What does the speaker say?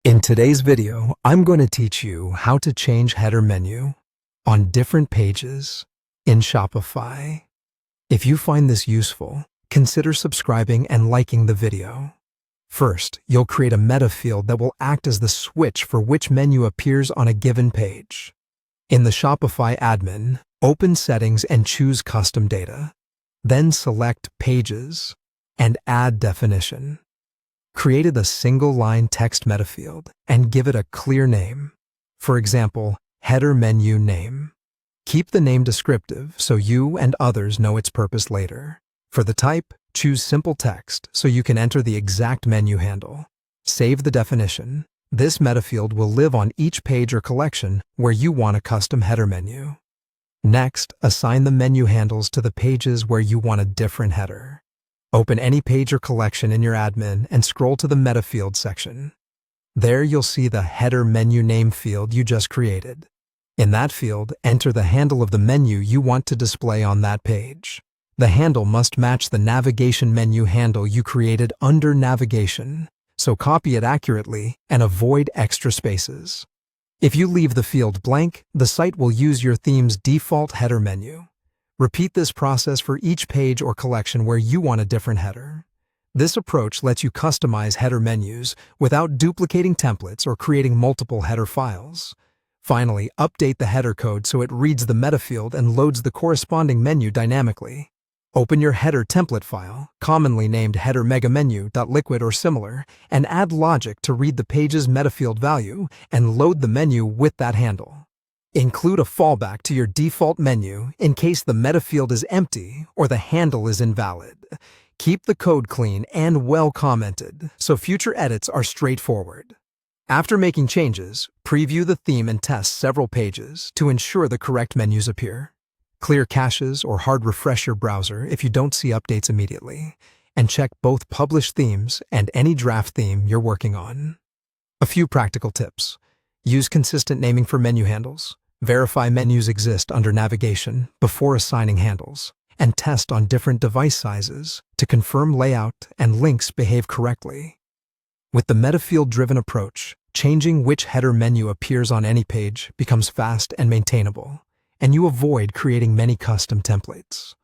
In today's video, I'm going to teach you how to change header menu on different pages in Shopify. If you find this useful, consider subscribing and liking the video. First, you'll create a meta field that will act as the switch for which menu appears on a given page. In the Shopify admin, open Settings and choose Custom Data. Then select Pages and add definition. Created a single-line text meta field and give it a clear name. For example, header menu name. Keep the name descriptive so you and others know its purpose later. For the type, choose simple text so you can enter the exact menu handle. Save the definition. This meta field will live on each page or collection where you want a custom header menu. Next, assign the menu handles to the pages where you want a different header. Open any page or collection in your admin and scroll to the meta field section. There you'll see the header menu name field you just created. In that field, enter the handle of the menu you want to display on that page. The handle must match the navigation menu handle you created under navigation, so copy it accurately and avoid extra spaces. If you leave the field blank, the site will use your theme's default header menu. Repeat this process for each page or collection where you want a different header. This approach lets you customize header menus without duplicating templates or creating multiple header files. Finally, update the header code so it reads the meta field and loads the corresponding menu dynamically. Open your header template file, commonly named header-mega-menu.liquid or similar, and add logic to read the page's meta field value and load the menu with that handle. Include a fallback to your default menu in case the meta field is empty or the handle is invalid. Keep the code clean and well commented so future edits are straightforward. After making changes, preview the theme and test several pages to ensure the correct menus appear. Clear caches or hard refresh your browser if you don't see updates immediately, and check both published themes and any draft theme you're working on. A few practical tips. Use consistent naming for menu handles. Verify menus exist under navigation before assigning handles, and test on different device sizes to confirm layout and links behave correctly. With the meta field-driven approach, changing which header menu appears on any page becomes fast and maintainable, and you avoid creating many custom templates.